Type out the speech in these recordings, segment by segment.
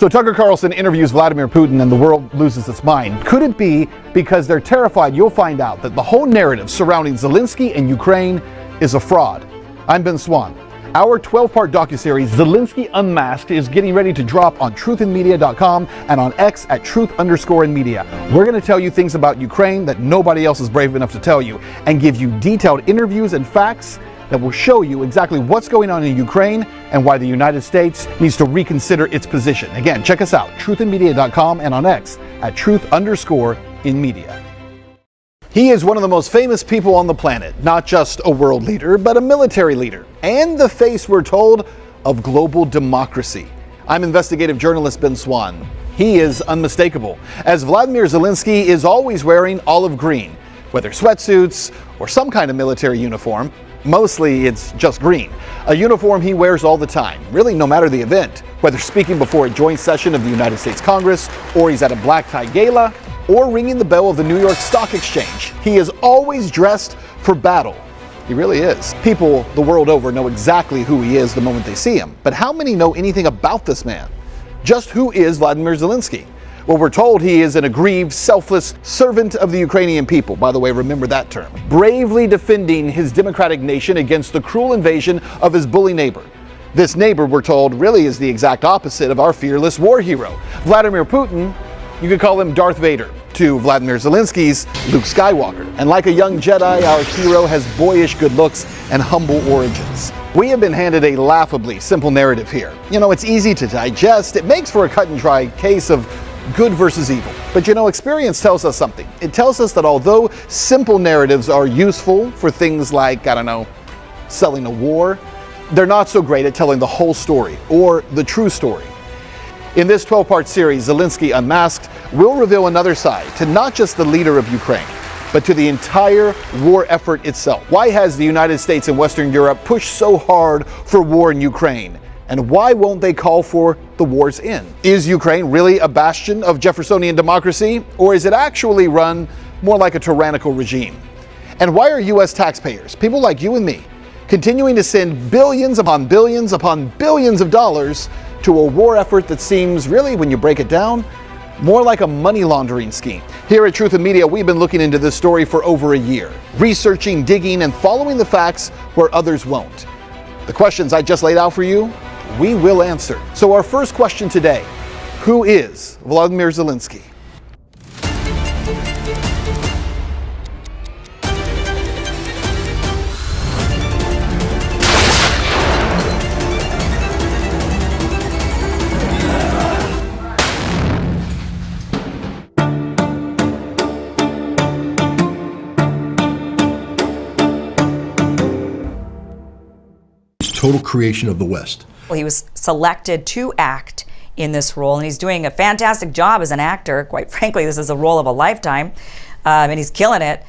So Tucker Carlson interviews Vladimir Putin and the world loses its mind. Could it be because they're terrified you'll find out that the whole narrative surrounding Zelensky and Ukraine is a fraud? I'm Ben Swan. Our 12-part docuseries, Zelensky Unmasked, is getting ready to drop on truthinmedia.com and on X at truth_in_media. We're going to tell you things about Ukraine that nobody else is brave enough to tell you, and give you detailed interviews and facts that will show you exactly what's going on in Ukraine and why the United States needs to reconsider its position. Again, check us out, truthinmedia.com and on X at truth_in_media. He is one of the most famous people on the planet, not just a world leader, but a military leader, and the face, we're told, of global democracy. I'm investigative journalist Ben Swan. He is unmistakable, as Volodymyr Zelensky is always wearing olive green, whether sweatsuits or some kind of military uniform. Mostly it's just green, a uniform he wears all the time, really no matter the event, whether speaking before a joint session of the United States Congress, or he's at a black tie gala, or ringing the bell of the New York Stock Exchange. He is always dressed for battle. He really is. People the world over know exactly who he is the moment they see him. But how many know anything about this man? Just who is Volodymyr Zelensky? Well, we're told he is an aggrieved, selfless servant of the Ukrainian people. By the way, remember that term. Bravely defending his democratic nation against the cruel invasion of his bully neighbor. This neighbor, we're told, really is the exact opposite of our fearless war hero. Vladimir Putin, you could call him Darth Vader to Vladimir Zelensky's Luke Skywalker. And like a young Jedi, our hero has boyish good looks and humble origins. We have been handed a laughably simple narrative here. You know, it's easy to digest. It makes for a cut and dry case of good versus evil. But you know, experience tells us something. It tells us that although simple narratives are useful for things like, I don't know, selling a war, they're not so great at telling the whole story or the true story. In this 12-part series, Zelensky Unmasked, we'll reveal another side to not just the leader of Ukraine, but to the entire war effort itself. Why has the United States and Western Europe pushed so hard for war in Ukraine? And why won't they call for the war's end? Is Ukraine really a bastion of Jeffersonian democracy, or is it actually run more like a tyrannical regime? And why are U.S. taxpayers, people like you and me, continuing to send billions upon billions upon billions of dollars to a war effort that seems really, when you break it down, more like a money laundering scheme? Here at Truth in Media, we've been looking into this story for over a year, researching, digging, and following the facts where others won't. The questions I just laid out for you, we will answer. So our first question today, who is Volodymyr Zelensky? Total creation of the West. Well, he was selected to act in this role, and he's doing a fantastic job as an actor. Quite frankly, this is a role of a lifetime, and he's killing it.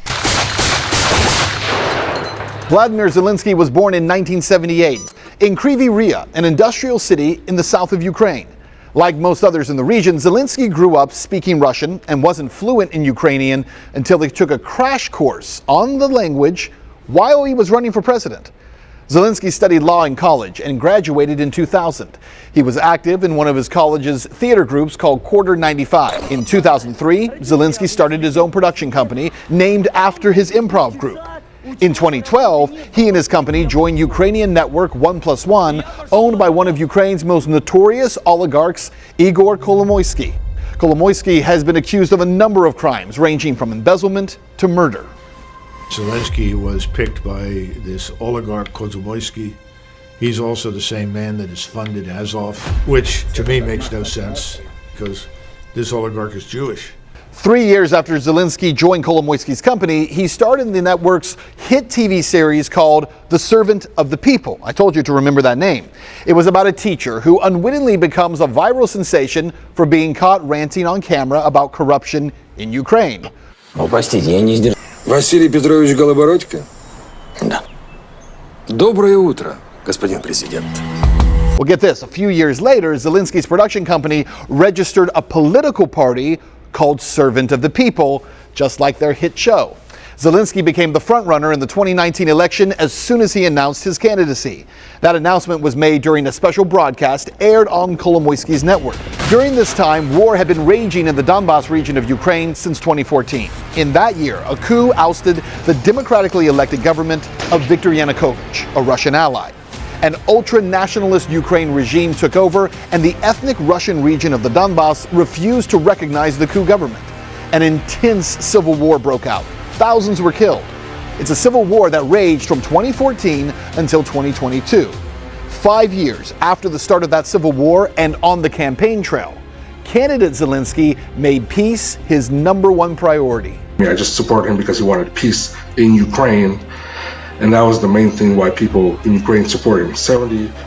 Volodymyr Zelensky was born in 1978 in Kryvyi Rih, an industrial city in the south of Ukraine. Like most others in the region, Zelensky grew up speaking Russian and wasn't fluent in Ukrainian until he took a crash course on the language while he was running for president. Zelensky studied law in college and graduated in 2000. He was active in one of his college's theater groups called Quarter 95. In 2003, Zelensky started his own production company named after his improv group. In 2012, he and his company joined Ukrainian network 1+1, owned by one of Ukraine's most notorious oligarchs, Igor Kolomoisky. Kolomoisky has been accused of a number of crimes, ranging from embezzlement to murder. Zelensky was picked by this oligarch Kolomoisky. He's also the same man that has funded Azov, which to me makes no sense because this oligarch is Jewish. 3 years after Zelensky joined Kolomoisky's company, he starred in the network's hit TV series called The Servant of the People. I told you to remember that name. It was about a teacher who unwittingly becomes a viral sensation for being caught ranting on camera about corruption in Ukraine. О, простите, я не сдержал. Василий Петрович Голобородько? Да. Доброе утро, господин президент. Well, get this. A few years later, Zelensky's production company registered a political party called Servant of the People, just like their hit show. Zelensky became the frontrunner in the 2019 election as soon as he announced his candidacy. That announcement was made during a special broadcast aired on Kolomoisky's network. During this time, war had been raging in the Donbas region of Ukraine since 2014. In that year, a coup ousted the democratically elected government of Viktor Yanukovych, a Russian ally. An ultra-nationalist Ukraine regime took over, and the ethnic Russian region of the Donbas refused to recognize the coup government. An intense civil war broke out. Thousands were killed. It's a civil war that raged from 2014 until 2022. 5 years after the start of that civil war and on the campaign trail, candidate Zelensky made peace his #1 priority. I just support him because he wanted peace in Ukraine, and that was the main thing why people in Ukraine support him.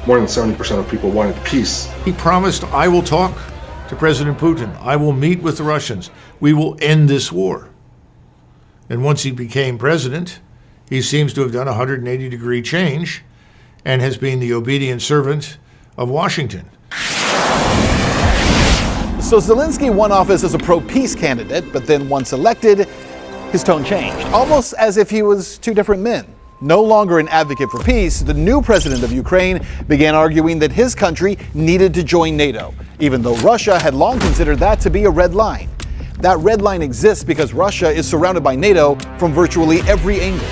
More than 70% of people wanted peace. He promised, I will talk to President Putin. I will meet with the Russians. We will end this war. And once he became president, he seems to have done a 180-degree change and has been the obedient servant of Washington. So Zelensky won office as a pro-peace candidate, but then once elected, his tone changed, almost as if he was two different men. No longer an advocate for peace, the new president of Ukraine began arguing that his country needed to join NATO, even though Russia had long considered that to be a red line. That red line exists because Russia is surrounded by NATO from virtually every angle.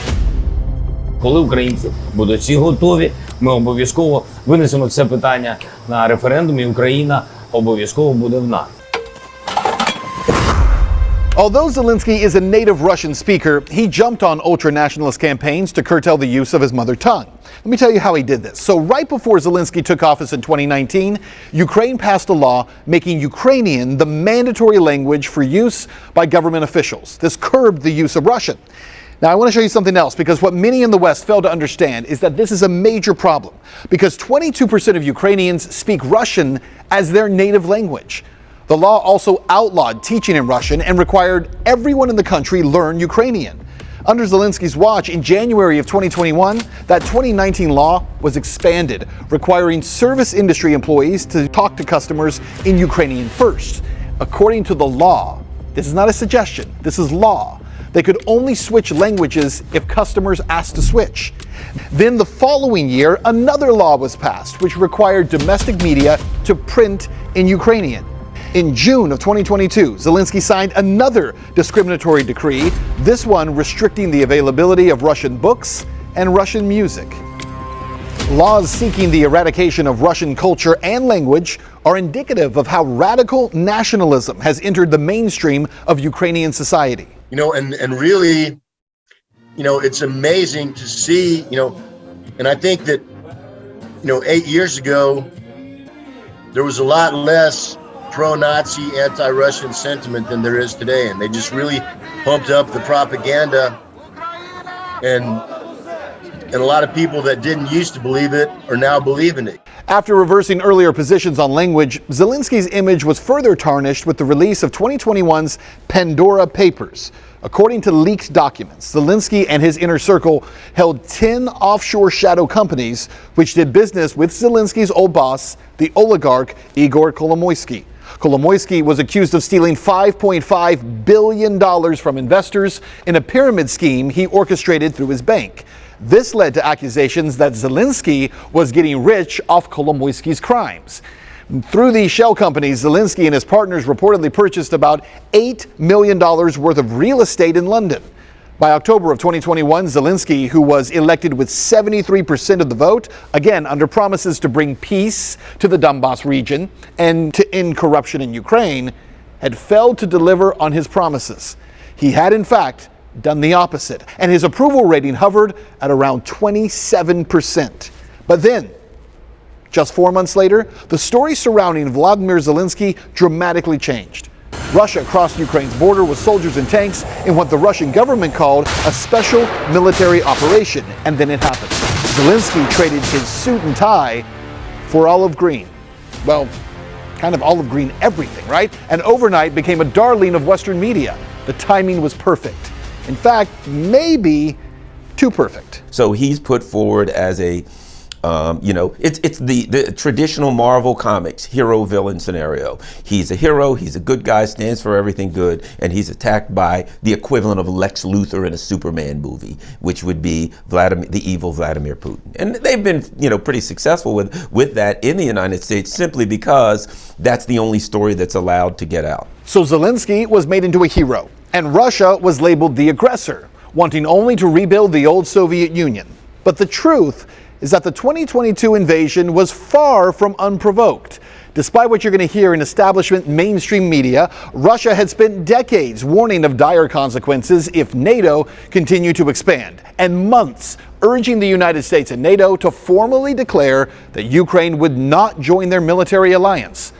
Коли українці будуть всі готові, ми обов'язково винесемо це питання на референдум, і Україна обов'язково буде в НАТО. Although Zelensky is a native Russian speaker, he jumped on ultra-nationalist campaigns to curtail the use of his mother tongue. Let me tell you how he did this. So right before Zelensky took office in 2019, Ukraine passed a law making Ukrainian the mandatory language for use by government officials. This curbed the use of Russian. Now, I want to show you something else, because what many in the West fail to understand is that this is a major problem, because 22% of Ukrainians speak Russian as their native language. The law also outlawed teaching in Russian and required everyone in the country learn Ukrainian. Under Zelensky's watch, in January of 2021, that 2019 law was expanded, requiring service industry employees to talk to customers in Ukrainian first. According to the law, this is not a suggestion, this is law, they could only switch languages if customers asked to switch. Then the following year, another law was passed, which required domestic media to print in Ukrainian. In June of 2022, Zelensky signed another discriminatory decree, this one restricting the availability of Russian books and Russian music. Laws seeking the eradication of Russian culture and language are indicative of how radical nationalism has entered the mainstream of Ukrainian society. You know, and really, you know, it's amazing to see, you know, and I think that, you know, 8 years ago, there was a lot less pro-Nazi, anti-Russian sentiment than there is today. And they just really pumped up the propaganda, and a lot of people that didn't used to believe it are now believing it. After reversing earlier positions on language, Zelensky's image was further tarnished with the release of 2021's Pandora Papers. According to leaked documents, Zelensky and his inner circle held 10 offshore shadow companies which did business with Zelensky's old boss, the oligarch Igor Kolomoisky. Kolomoisky was accused of stealing $5.5 billion from investors in a pyramid scheme he orchestrated through his bank. This led to accusations that Zelensky was getting rich off Kolomoisky's crimes. Through these shell companies, Zelensky and his partners reportedly purchased about $8 million worth of real estate in London. By October of 2021, Zelensky, who was elected with 73% of the vote, again under promises to bring peace to the Donbas region and to end corruption in Ukraine, had failed to deliver on his promises. He had, in fact, done the opposite, and his approval rating hovered at around 27%. But then, just 4 months later, the story surrounding Volodymyr Zelensky dramatically changed. Russia crossed Ukraine's border with soldiers and tanks in what the Russian government called a special military operation, and then it happened. Zelensky traded his suit and tie for olive green. Well, kind of olive green everything, right? And overnight became a darling of Western media. The timing was perfect. In fact, maybe too perfect. So he's put forward as a It's the traditional Marvel Comics hero-villain scenario. He's a hero, he's a good guy, stands for everything good, and he's attacked by the equivalent of Lex Luthor in a Superman movie, which would be the evil Vladimir Putin. And they've been, pretty successful with that in the United States simply because that's the only story that's allowed to get out. So Zelensky was made into a hero, and Russia was labeled the aggressor, wanting only to rebuild the old Soviet Union. But the truth is that the 2022 invasion was far from unprovoked. Despite what you're going to hear in establishment mainstream media, Russia had spent decades warning of dire consequences if NATO continued to expand, and months urging the United States and NATO to formally declare that Ukraine would not join their military alliance.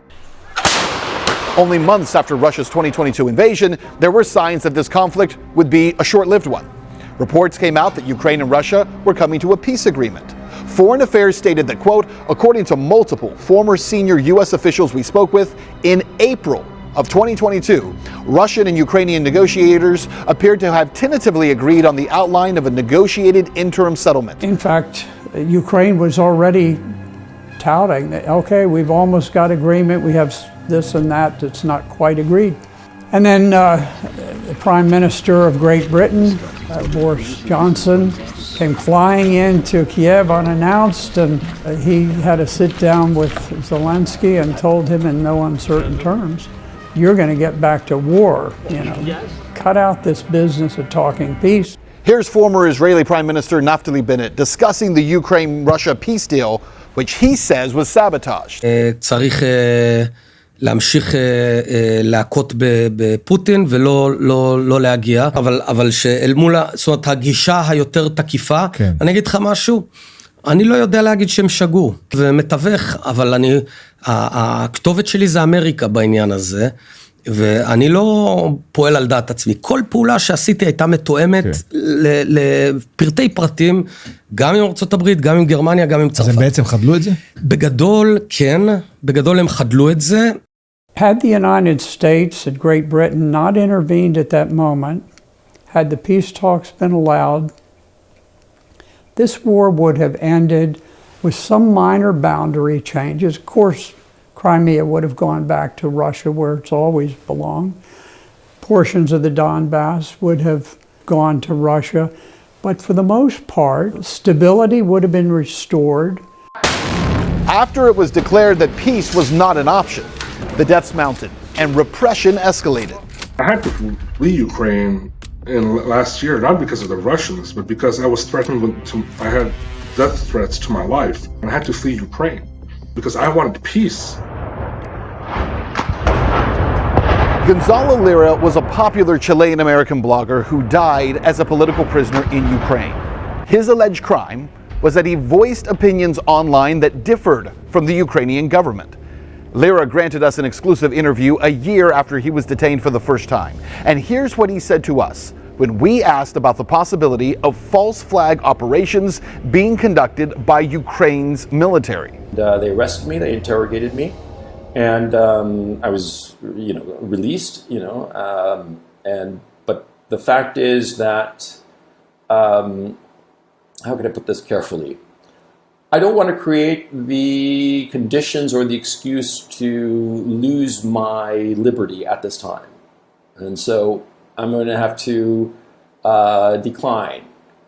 Only months after Russia's 2022 invasion, there were signs that this conflict would be a short-lived one. Reports came out that Ukraine and Russia were coming to a peace agreement. Foreign Affairs stated that, quote, according to multiple former senior U.S. officials we spoke with, in April of 2022, Russian and Ukrainian negotiators appeared to have tentatively agreed on the outline of a negotiated interim settlement. In fact, Ukraine was already touting that, okay, we've almost got agreement, we have this and that's not quite agreed. And then the Prime Minister of Great Britain, Boris Johnson, came flying into Kiev unannounced, and he had a sit down with Zelensky and told him in no uncertain terms, you're going to get back to war, cut out this business of talking peace. Here's former Israeli Prime Minister Naftali Bennett discussing the Ukraine-Russia peace deal, which he says was sabotaged. צריך להמשיך להכות בפוטין ולא להגיע, אבל שאל מול, זאת אומרת, הגישה היותר תקיפה, אני אגיד לך משהו, אני לא יודע להגיד שהם שגו, ומתווך, אבל הכתובת שלי זה אמריקה בעניין הזה, ואני לא פועל על דעת עצמי. כל פעולה שעשיתי הייתה מתואמת לפרטי פרטים, גם עם ארצות הברית, גם עם גרמניה, גם עם צרפת. אז הם בעצם חדלו את זה? בגדול, כן. בגדול הם חדלו את זה. Had the United States and Great Britain not intervened at that moment, had the peace talks been allowed, this war would have ended with some minor boundary changes. Of course, Crimea would have gone back to Russia where it's always belonged. Portions of the Donbass would have gone to Russia. But for the most part, stability would have been restored. After it was declared that peace was not an option, the deaths mounted and repression escalated. I had to flee Ukraine in last year, not because of the Russians, but because I was threatened I had death threats to my life. And I had to flee Ukraine because I wanted peace. Gonzalo Lira was a popular Chilean-American blogger who died as a political prisoner in Ukraine. His alleged crime was that he voiced opinions online that differed from the Ukrainian government. Lira granted us an exclusive interview a year after he was detained for the first time. And here's what he said to us when we asked about the possibility of false flag operations being conducted by Ukraine's military. They arrested me, they interrogated me, and I was, released, but the fact is that, how can I put this carefully? I don't want to create the conditions or the excuse to lose my liberty at this time. And so I'm going to have to decline.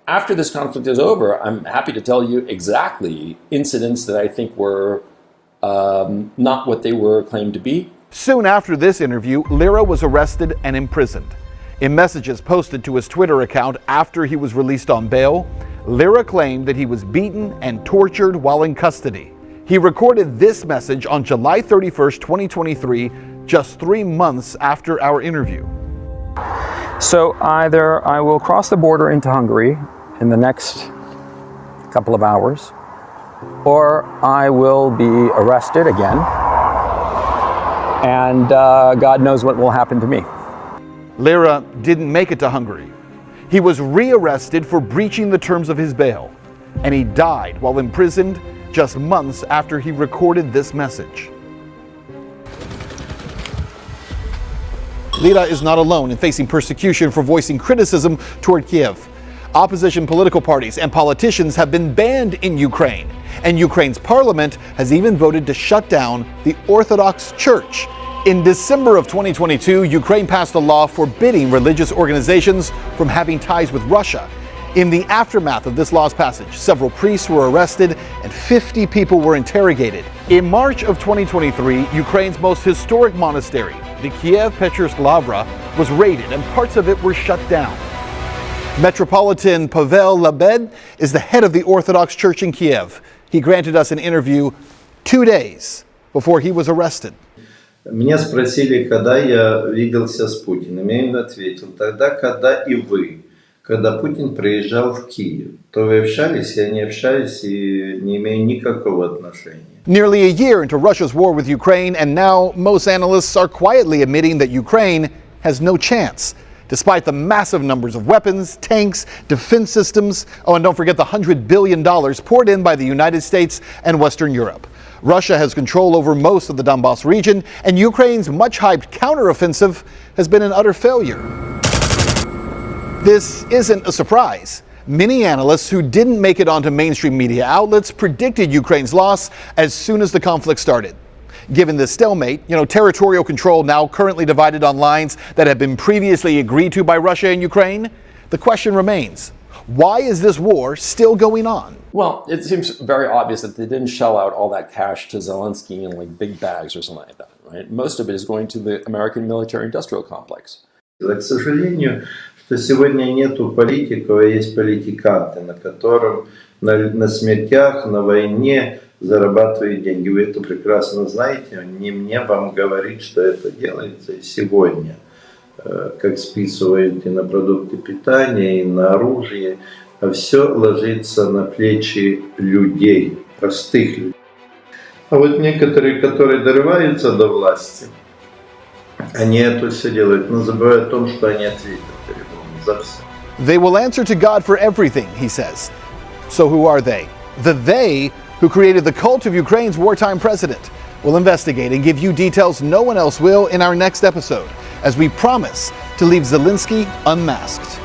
After this conflict is over, I'm happy to tell you exactly incidents that I think were not what they were claimed to be. Soon after this interview, Lira was arrested and imprisoned. In messages posted to his Twitter account after he was released on bail, Lira claimed that he was beaten and tortured while in custody. He recorded this message on July 31st, 2023, just 3 months after our interview. So either I will cross the border into Hungary in the next couple of hours, or I will be arrested again, and God knows what will happen to me. Lira didn't make it to Hungary. He was rearrested for breaching the terms of his bail, and he died while imprisoned just months after he recorded this message. Lira is not alone in facing persecution for voicing criticism toward Kiev. Opposition political parties and politicians have been banned in Ukraine, And Ukraine's parliament has even voted to shut down the Orthodox Church. In December of 2022, Ukraine passed a law forbidding religious organizations from having ties with Russia. In the aftermath of this law's passage, several priests were arrested and 50 people were interrogated. In March of 2023, Ukraine's most historic monastery, the Kiev Petrus Lavra, was raided and parts of it were shut down. Metropolitan Pavel Lebed is the head of the Orthodox Church in Kiev. He granted us an interview 2 days before he was arrested. Меня спросили, когда я виделся с Путиным. Я им ответил, тогда, когда и вы. Когда Путин приезжал в Киев, то вы общались, я не общаюсь и не имею никакого отношения. Nearly a year into Russia's war with Ukraine, and now most analysts are quietly admitting that Ukraine has no chance, despite the massive numbers of weapons, tanks, defense systems, and don't forget the $100 billion poured in by the United States and Western Europe. Russia has control over most of the Donbass region, and Ukraine's much-hyped counteroffensive has been an utter failure. This isn't a surprise. Many analysts who didn't make it onto mainstream media outlets predicted Ukraine's loss as soon as the conflict started. Given this stalemate, territorial control now currently divided on lines that have been previously agreed to by Russia and Ukraine, the question remains, why is this war still going on? Well, it seems very obvious that they didn't shell out all that cash to Zelensky in like big bags or something like that, right? Most of it is going to the American military-industrial complex. К сожалению, что сегодня нету политиков, а есть политиканты, на котором на смертях, на войне зарабатывают деньги. Вы это прекрасно знаете, не мне вам говорить, что это делается и сегодня. Как списывают и на продукты питания, и на оружие, а все ложится на плечи людей, простых людей. А вот некоторые, которые дорываются до власти, они это все делают, но забывая о том, что они ответят перед Богом за все. They will answer to God for everything, he says. So who are they? The they who created the cult of Ukraine's wartime president. We'll investigate and give you details no one else will in our next episode, as we promise to leave Zelensky unmasked.